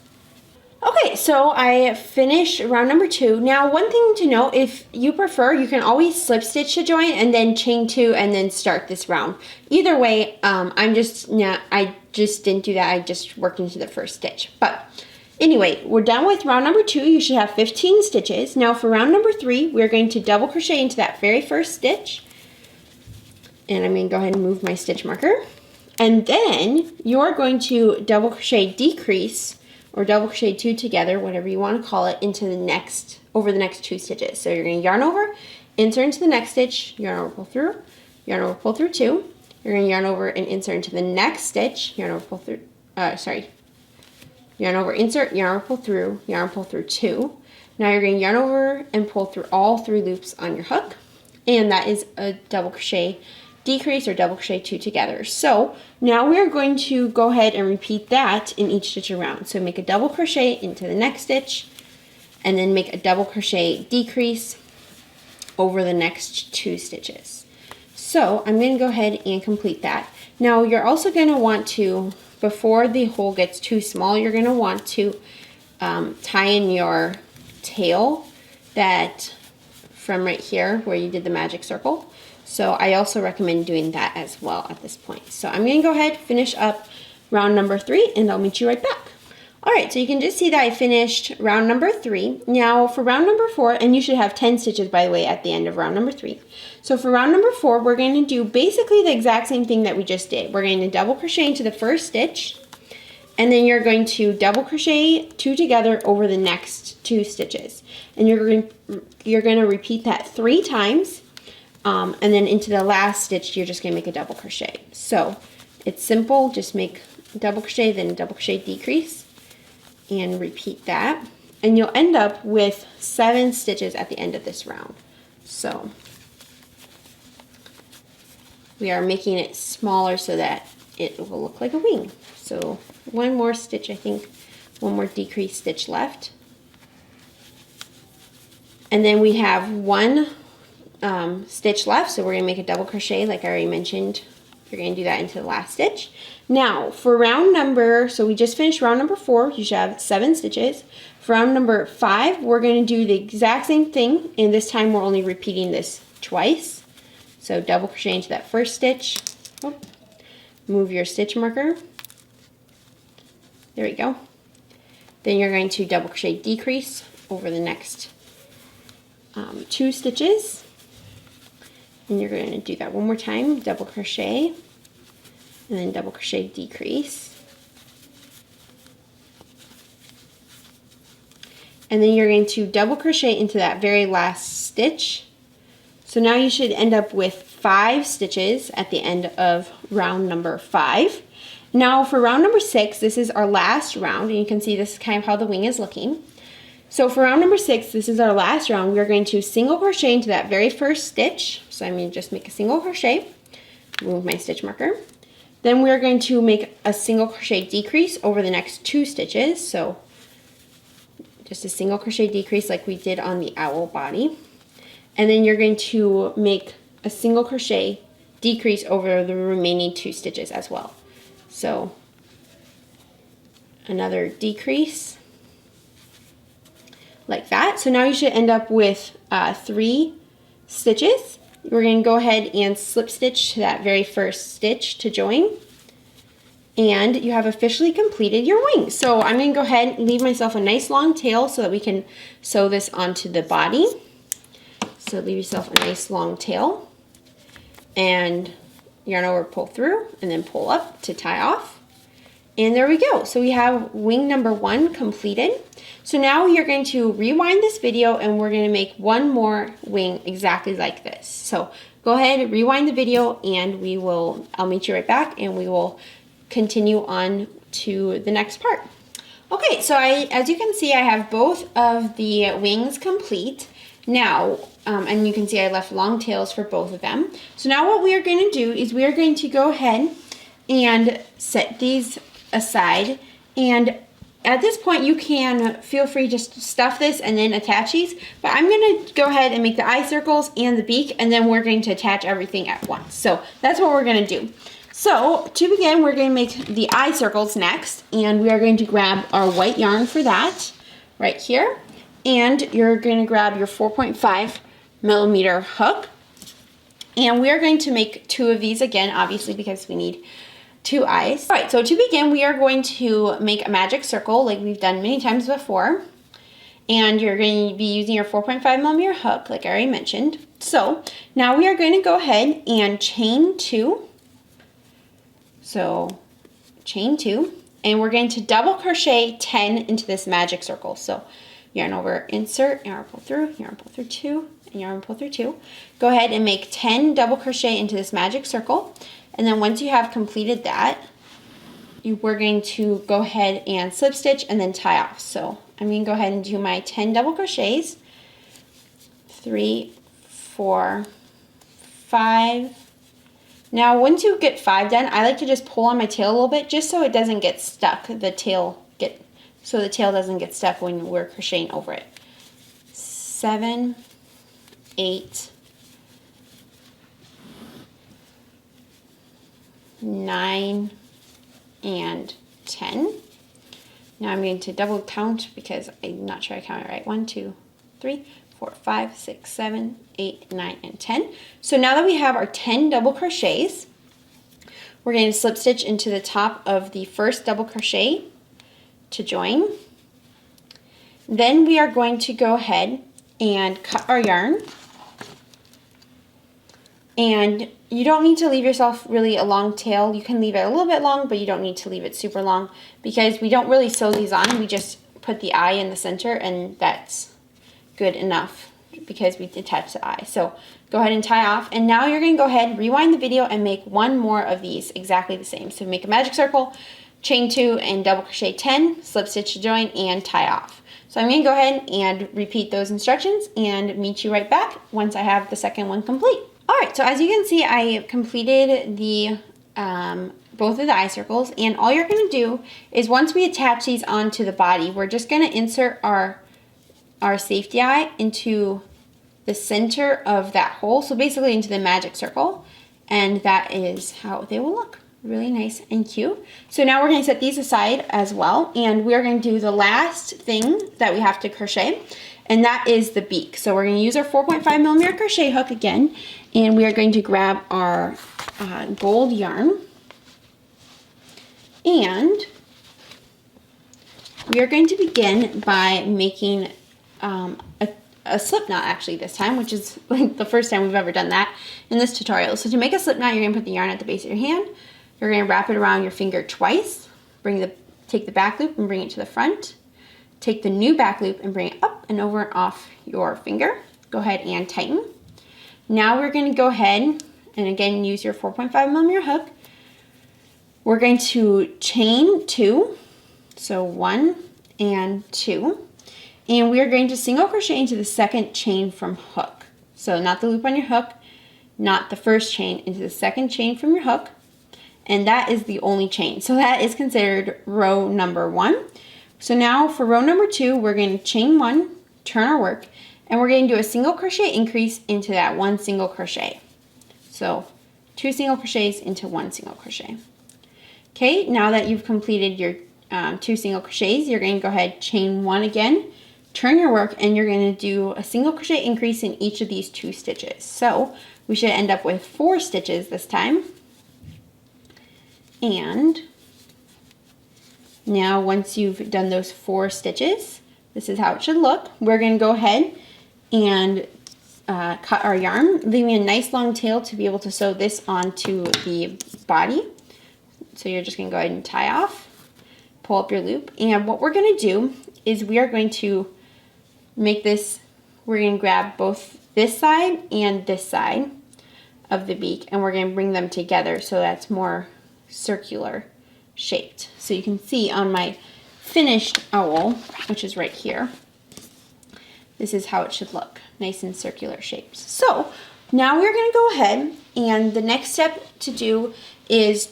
Okay, so I finished round number 2. Now, one thing to note, if you prefer, you can always slip stitch to join and then chain 2 and then start this round. Either way, I just didn't do that. I just worked into the first stitch. But anyway, we're done with round number 2. You should have 15 stitches. Now for round number 3, we're going to double crochet into that very first stitch. And I'm going to go ahead and move my stitch marker. And then you're going to double crochet decrease, or double crochet 2 together, whatever you want to call it, over the next 2 stitches. So you're going to yarn over, insert into the next stitch, yarn over, pull through, yarn over, pull through 2. You're going to yarn over and insert into the next stitch, yarn over, pull through, yarn over, insert, yarn pull through 2. Now you're going to yarn over and pull through all 3 loops on your hook, and that is a double crochet decrease or double crochet 2 together. So now we are going to go ahead and repeat that in each stitch around. So make a double crochet into the next stitch, and then make a double crochet decrease over the next 2 stitches. So I'm going to go ahead and complete that. Now you're also going to want to, before the hole gets too small, you're going to want to tie in your tail that from right here where you did the magic circle. So I also recommend doing that as well at this point. So I'm going to go ahead, finish up round number 3, and I'll meet you right back. Alright, so you can just see that I finished round number 3. Now for round number 4, and you should have 10 stitches by the way at the end of round number 3. So for round number 4, we're going to do basically the exact same thing that we just did. We're going to double crochet into the first stitch, and then you're going to double crochet 2 together over the next 2 stitches. And you're going to repeat that 3 times, and then into the last stitch, you're just going to make a double crochet. So it's simple, just make a double crochet, then a double crochet decrease, and repeat that, and you'll end up with 7 stitches at the end of this round. So we are making it smaller so that it will look like a wing. So one more stitch, I think, one more decrease stitch left, and then we have 1 stitch left, so we're going to make a double crochet like I already mentioned. You're going to do that into the last stitch. Now for round number, so we just finished round number 4, you should have 7 stitches. For round number 5, we're going to do the exact same thing, and this time we're only repeating this twice. So double crochet into that first stitch, move your stitch marker, there we go. Then you're going to double crochet decrease over the next 2 stitches, and you're going to do that one more time, double crochet, and then double crochet decrease, and then you're going to double crochet into that very last stitch. So now you should end up with 5 stitches at the end of round number 5. Now for round number 6, this is our last round, and you can see this is kind of how the wing is looking. So for round number 6, this is our last round. We're going to single crochet into that very first stitch. So I'm going to just make a single crochet, move my stitch marker. Then we're going to make a single crochet decrease over the next 2 stitches. So just a single crochet decrease like we did on the owl body. And then you're going to make a single crochet decrease over the remaining 2 stitches as well. So another decrease like that. So now you should end up with 3 stitches. We're going to go ahead and slip stitch to that very first stitch to join, and you have officially completed your wing. So I'm going to go ahead and leave myself a nice long tail so that we can sew this onto the body. So leave yourself a nice long tail, and yarn over, pull through, and then pull up to tie off. And there we go. So we have wing number 1 completed. So now you're going to rewind this video, and we're going to make one more wing exactly like this. So go ahead, rewind the video, and I'll meet you right back, and we will continue on to the next part. Okay, so as you can see, I have both of the wings complete. Now, and you can see I left long tails for both of them. So now what we are going to do is we are going to go ahead and set these aside, and at this point you can feel free just to stuff this and then attach these, but I'm going to go ahead and make the eye circles and the beak, and then we're going to attach everything at once. So that's what we're going to do. So to begin, we're going to make the eye circles next, and we are going to grab our white yarn for that right here, and you're going to grab your 4.5mm hook, and we are going to make 2 of these again, obviously, because we need 2 eyes. All right, so to begin, we are going to make a magic circle like we've done many times before, and you're going to be using your 4.5mm hook like I already mentioned. So now we are going to go ahead and chain 2. So chain 2, and we're going to double crochet 10 into this magic circle. So yarn over, insert, yarn pull through 2, and yarn pull through 2. Go ahead and make 10 double crochet into this magic circle, and then once you have completed that, we're going to go ahead and slip stitch and then tie off. So I'm going to go ahead and do my 10 double crochets. 3, 4, 5. Now once you get 5 done, I like to just pull on my tail a little bit just so it doesn't get stuck. The tail doesn't get stuck when we're crocheting over it. 7, 8, 9, and 10. Now I'm going to double count because I'm not sure I counted right. 1, 2, 3, 4, 5, 6, 7, 8, 9, and 10. So now that we have our 10 double crochets, we're going to slip stitch into the top of the first double crochet to join. Then we are going to go ahead and cut our yarn. And you don't need to leave yourself really a long tail. You can leave it a little bit long, but you don't need to leave it super long because we don't really sew these on. We just put the eye in the center and that's good enough because we attach the eye. So go ahead and tie off. And now you're going to go ahead, rewind the video, and make one more of these exactly the same. So make a magic circle, chain 2, and double crochet 10, slip stitch to join, and tie off. So I'm going to go ahead and repeat those instructions and meet you right back once I have the second one complete. Alright, so as you can see, I completed the both of the eye circles, and all you're going to do is once we attach these onto the body, we're just going to insert our safety eye into the center of that hole, so basically into the magic circle, and that is how they will look. Really nice and cute. So now we're going to set these aside as well, and we're going to do the last thing that we have to crochet, and that is the beak. So we're going to use our 4.5mm crochet hook again, and we are going to grab our gold yarn, and we are going to begin by making a slip knot actually this time, which is like the first time we've ever done that in this tutorial. So to make a slip knot, you're going to put the yarn at the base of your hand. You're going to wrap it around your finger twice. Take the back loop and bring it to the front. Take the new back loop and bring it up and over and off your finger. Go ahead and tighten. Now we're going to go ahead and again use your 4.5mm hook. We're going to chain 2, so 1 and 2. And we are going to single crochet into the second chain from hook. So not the loop on your hook, not the first chain, into the second chain from your hook. And that is the only chain. So that is considered row number 1. So now for row number 2, we're going to chain 1, turn our work, and we're going to do a single crochet increase into that 1 single crochet. So 2 single crochets into 1 single crochet. Okay, now that you've completed your 2 single crochets, you're going to go ahead, chain 1 again, turn your work, and you're going to do a single crochet increase in each of these 2 stitches. So we should end up with 4 stitches this time. And now once you've done those 4 stitches, this is how it should look. We're going to go ahead and cut our yarn, leaving a nice long tail to be able to sew this onto the body. So you're just going to go ahead and tie off, pull up your loop, and what we're going to do is we are going to make this, we're going to grab both this side and this side of the beak, and we're going to bring them together so that's more circular shaped. So you can see on my finished owl, which is right here, this is how it should look, nice and circular shapes. So now we're going to go ahead, and the next step to do is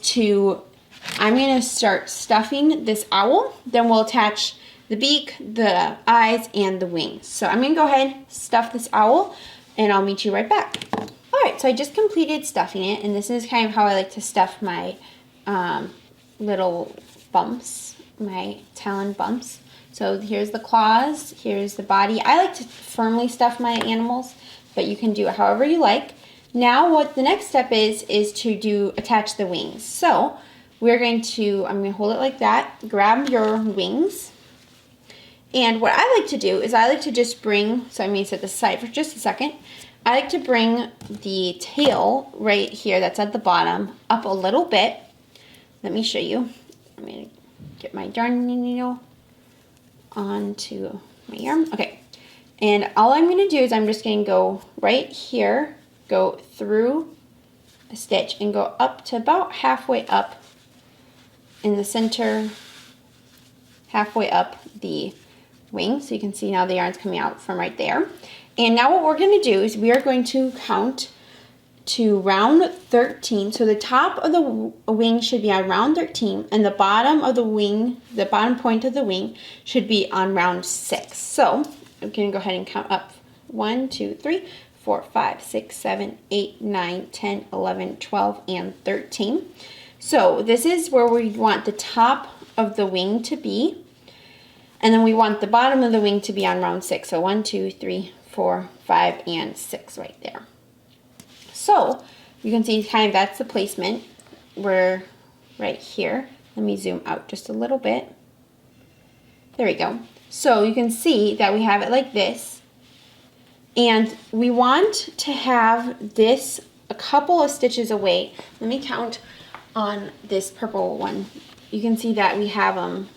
I'm going to start stuffing this owl, then we'll attach the beak, the eyes, and the wings. So I'm going to go ahead, stuff this owl, and I'll meet you right back. Alright, so I just completed stuffing it, and this is kind of how I like to stuff my little bumps, my talon bumps. So here's the claws, here's the body. I like to firmly stuff my animals, but you can do it however you like. Now what the next step is to attach the wings. So I'm going to hold it like that, grab your wings, and what I like to do is I like to just bring, so I'm going to set this aside for just a second, I like to bring the tail right here that's at the bottom up a little bit. Let me show you. I'm going to get my darning needle onto my yarn. Okay, and all I'm going to do is I'm just going to go right here, go through a stitch and go up to about halfway up in the center, halfway up the wing. So you can see now the yarn's coming out from right there. And now what we're going to do is we are going to count to round 13. So the top of the wing should be on round 13, and the bottom of the wing, the bottom point of the wing, should be on round 6. So I'm going to go ahead and count up 1, 2, 3, 4, 5, 6, 7, 8, 9, 10, 11, 12, and 13. So this is where we want the top of the wing to be, and then we want the bottom of the wing to be on round 6. So 1, 2, 3, 4, 5, and 6 right there. So you can see kind of that's the placement. We're right here. Let me zoom out just a little bit. There we go. So you can see that we have it like this. And we want to have this a couple of stitches away. Let me count on this purple one. You can see that we have them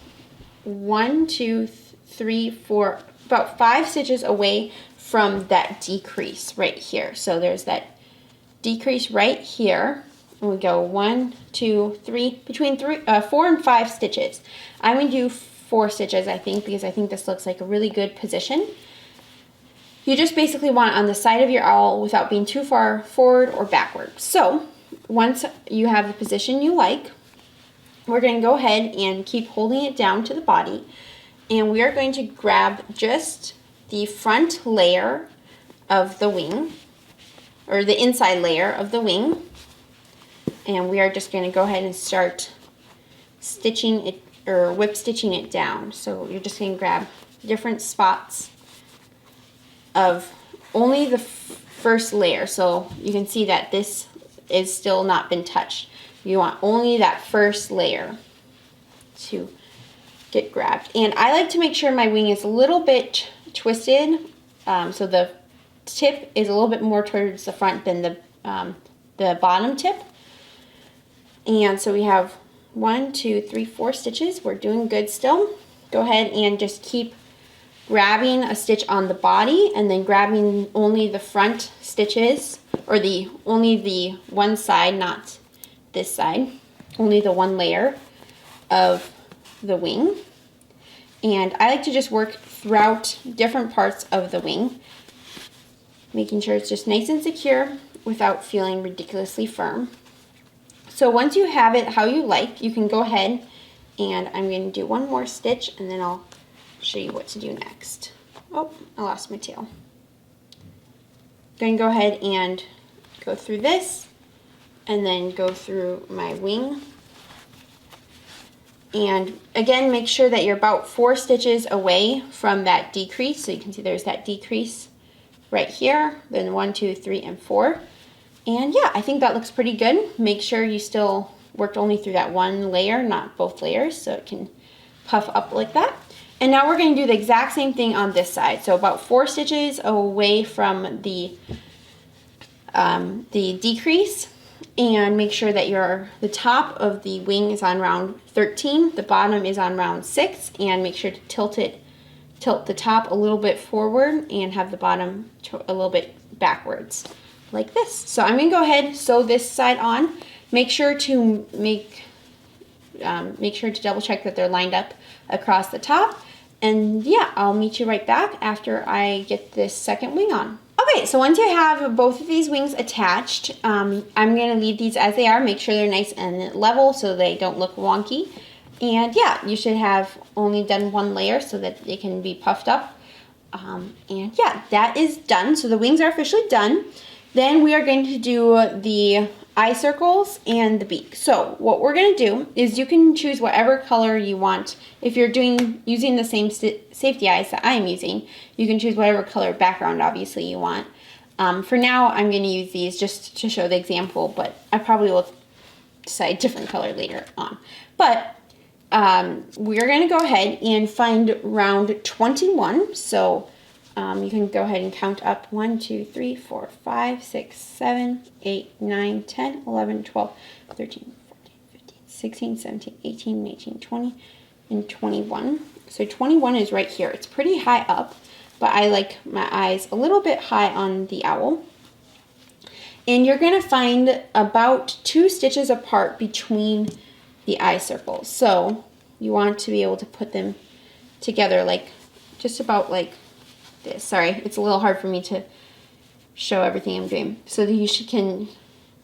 1, 2, 3, 4, about 5 stitches away from that decrease right here. So there's that decrease right here, and we go 1, 2, 3, between 4 and 5 stitches. I'm going to do 4 stitches, I think, because I think this looks like a really good position. You just basically want it on the side of your owl without being too far forward or backward. So once you have the position you like, we're going to go ahead and keep holding it down to the body, and we are going to grab just the front layer of the wing, or the inside layer of the wing, and we are just going to go ahead and start stitching it, or whip stitching it down. So you're just going to grab different spots of only the first layer. So you can see that this is still not been touched. You want only that first layer to get grabbed. And I like to make sure my wing is a little bit twisted, so the tip is a little bit more towards the front than the bottom tip. And so we have 1, 2, 3, 4 stitches. We're doing good still. Go ahead and just keep grabbing a stitch on the body, and then grabbing only the front stitches, or only the one side, not this side, only the one layer of the wing. And I like to just work throughout different parts of the wing, making sure it's just nice and secure without feeling ridiculously firm. So once you have it how you like, you can go ahead, and I'm going to do one more stitch, and then I'll show you what to do next. Oh, I lost my tail. I'm going to go ahead and go through this, and then go through my wing. And again, make sure that you're about 4 stitches away from that decrease. So you can see there's that decrease right here, then 1, 2, 3, and 4. And yeah, I think that looks pretty good. Make sure you still worked only through that one layer, not both layers, so it can puff up like that. And now we're going to do the exact same thing on this side. So about 4 stitches away from the decrease, and make sure that the top of the wing is on round 13, the bottom is on round 6, and make sure to tilt the top a little bit forward and have the bottom a little bit backwards, like this. So I'm going to go ahead and sew this side on. Make sure to double check that they're lined up across the top. And yeah, I'll meet you right back after I get this second wing on. Okay, so once you have both of these wings attached, I'm going to leave these as they are. Make sure they're nice and level so they don't look wonky. And yeah, you should have only done one layer so that they can be puffed up. And yeah, that is done. So the wings are officially done. Then we are going to do the eye circles and the beak. So what we're going to do is you can choose whatever color you want. If you're using the same safety eyes that I'm using, you can choose whatever color background obviously you want. For now, I'm going to use these just to show the example, but I probably will decide a different color later on. But we're going to go ahead and find round 21. So you can go ahead and count up 1, 2, 3, 4, 5, 6, 7, 8, 9, 10, 11, 12, 13, 14, 15, 16, 17, 18, 19, 20, and 21. So 21 is right here. It's pretty high up, but I like my eyes a little bit high on the owl. And you're going to find about 2 stitches apart between the eye circles. So you want to be able to put them together like just about like this. Sorry, it's a little hard for me to show everything I'm doing. So that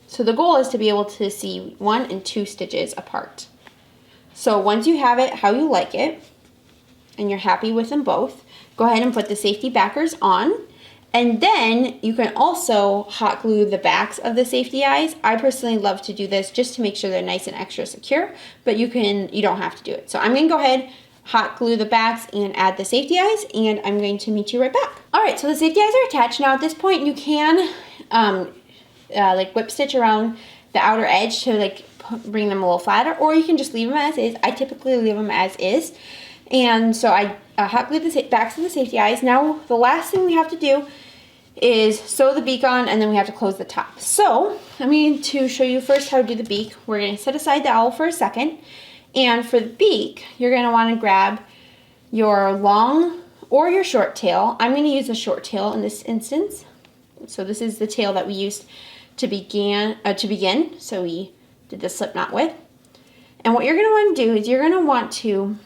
so the goal is to be able to see 1 and 2 stitches apart. So once you have it how you like it, and you're happy with them both, go ahead and put the safety backers on. And then you can also hot glue the backs of the safety eyes. I personally love to do this just to make sure they're nice and extra secure, but you don't have to do it. So I'm gonna go ahead, hot glue the backs and add the safety eyes, and I'm going to meet you right back. All right, so the safety eyes are attached. Now at this point you can like whip stitch around the outer edge to like bring them a little flatter, or you can just leave them as is. I typically leave them as is. And so I hot glued the backs of the safety eyes. Now the last thing we have to do is sew the beak on, and then we have to close the top. So I'm going to show you first how to do the beak. We're going to set aside the owl for a second, and for the beak you're going to want to grab your long or your short tail. I'm going to use a short tail in this instance. So this is the tail that we used to begin. So we did the slip knot with. And what you're going to want to do is you're going to want to,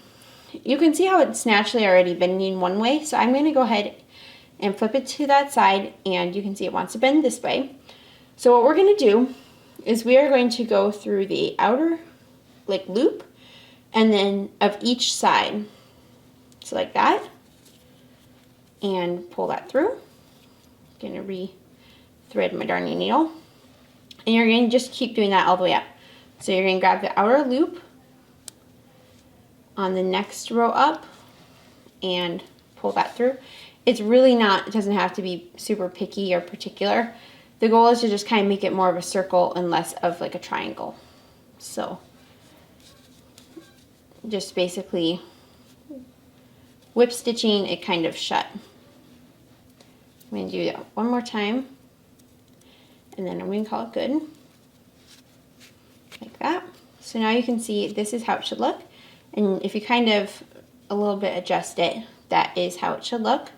you can see how it's naturally already bending one way. So I'm going to go ahead and flip it to that side, and you can see it wants to bend this way. So what we're going to do is we are going to go through the outer like loop and then of each side. So like that, and pull that through. I'm going to re-thread my darning needle, and you're going to just keep doing that all the way up. So you're going to grab the outer loop on the next row up and pull that through. It's really not, it doesn't have to be super picky or particular. The goal is to just kind of make it more of a circle and less of like a triangle. So just basically whip stitching it kind of shut. I'm going to do that one more time, and then I'm going to call it good. Like that. So now you can see this is how it should look. And if you kind of a little bit adjust it, that is how it should look.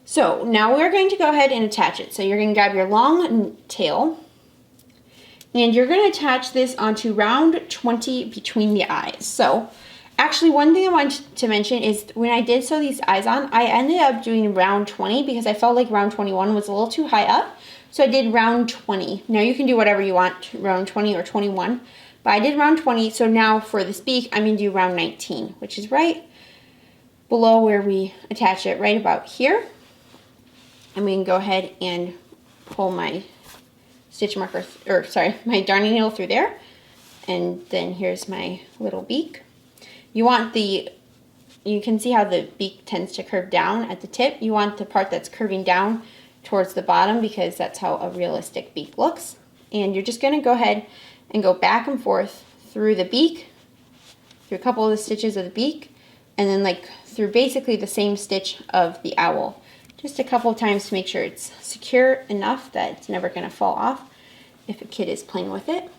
So now we're going to go ahead and attach it. So you're going to grab your long tail, and you're going to attach this onto round 20 between the eyes. So actually one thing I wanted to mention is when I did sew these eyes on, I ended up doing round 20 because I felt like round 21 was a little too high up. So I did round 20. Now you can do whatever you want, round 20 or 21. But I did round 20, so now for this beak, I'm going to do round 19, which is right below where we attach it, right about here. I'm going to go ahead and pull my stitch marker, my darning needle through there. And then here's my little beak. You can see how the beak tends to curve down at the tip. You want the part that's curving down towards the bottom because that's how a realistic beak looks. And you're just going to go ahead and go back and forth through the beak, through a couple of the stitches of the beak, and then like through basically the same stitch of the owl. Just a couple of times to make sure it's secure enough that it's never going to fall off if a kid is playing with it.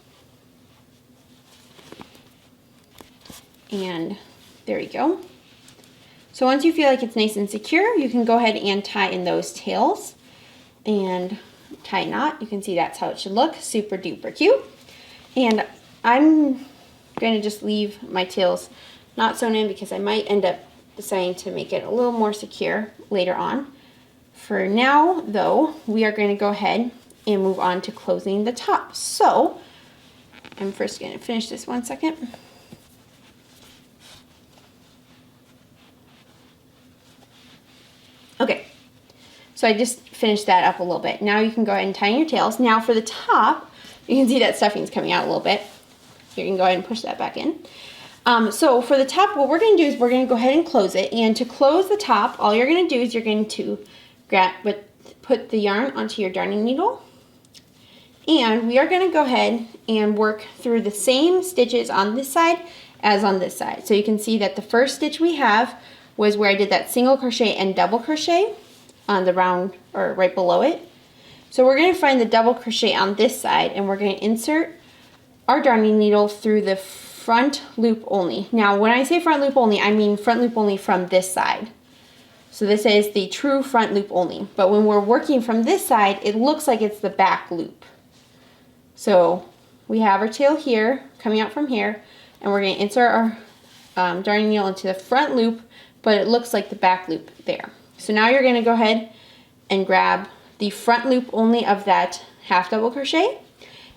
And there we go. So once you feel like it's nice and secure, you can go ahead and tie in those tails and tie a knot. You can see that's how it should look. Super duper cute. And I'm going to just leave my tails not sewn in because I might end up deciding to make it a little more secure later on. For now, though, we are going to go ahead and move on to closing the top. So I'm first going to finish this one second. Okay, so I just finished that up a little bit. Now you can go ahead and tie in your tails. Now for the top, you can see that stuffing's coming out a little bit. You can go ahead and push that back in. So for the top, what we're going to do is we're going to go ahead and close it. And to close the top, all you're going to do is you're going to put the yarn onto your darning needle. And we are going to go ahead and work through the same stitches on this side as on this side. So you can see that the first stitch we have was where I did that single crochet and double crochet on the round, or right below it. So we're going to find the double crochet on this side, and we're going to insert our darning needle through the front loop only. Now when I say front loop only, I mean front loop only from this side. So this is the true front loop only. But when we're working from this side, it looks like it's the back loop. So we have our tail here, coming out from here, and we're going to insert our darning needle into the front loop, but it looks like the back loop there. So now you're going to go ahead and grab the front loop only of that half double crochet,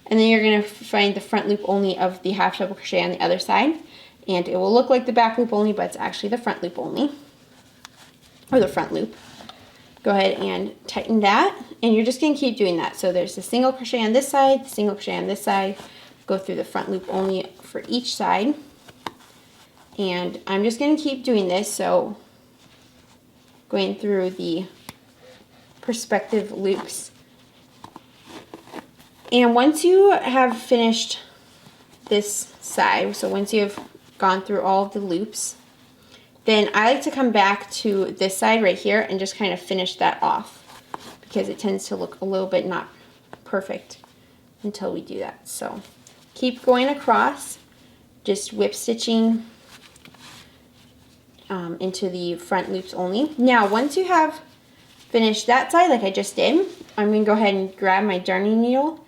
and then you're going to find the front loop only of the half double crochet on the other side, and it will look like the back loop only, but it's actually the front loop only, or the front loop. Go ahead and tighten that, and you're just going to keep doing that. So there's a single crochet on this side, the single crochet on this side, go through the front loop only for each side, and I'm just going to keep doing this, so going through the perspective loops. And once you have finished this side, so once you have gone through all of the loops, then I like to come back to this side right here and just kind of finish that off, because it tends to look a little bit not perfect until we do that. So keep going across, just whip stitching into the front loops only. Now once you have finished that side like I just did, I'm going to go ahead and grab my darning needle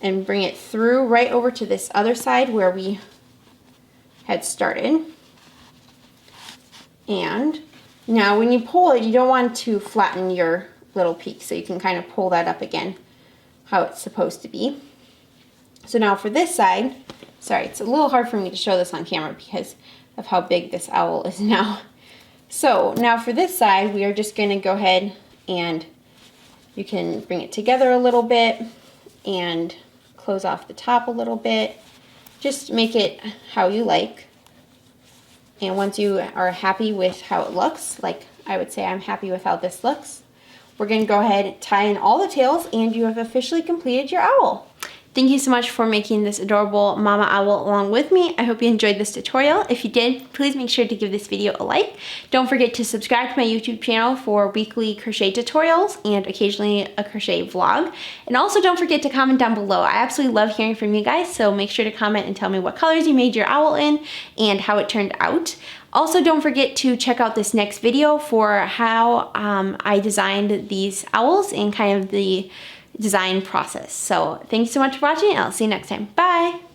and bring it through right over to this other side where we had started. And now when you pull it, you don't want to flatten your little peak, so you can kind of pull that up again how it's supposed to be. So now for this side, sorry, it's a little hard for me to show this on camera because of how big this owl is now. So now for this side, we are just going to go ahead and you can bring it together a little bit and close off the top a little bit. Just make it how you like. And once you are happy with how it looks, like I would say I'm happy with how this looks, we're going to go ahead and tie in all the tails, and you have officially completed your owl. Thank you so much for making this adorable mama owl along with me. I hope you enjoyed this tutorial. If you did, please make sure to give this video a like. Don't forget to subscribe to my YouTube channel for weekly crochet tutorials and occasionally a crochet vlog. And also don't forget to comment down below. I absolutely love hearing from you guys, so make sure to comment and tell me what colors you made your owl in and how it turned out. Also, don't forget to check out this next video for how I designed these owls and kind of the design process. So thank you so much for watching, and I'll see you next time. Bye!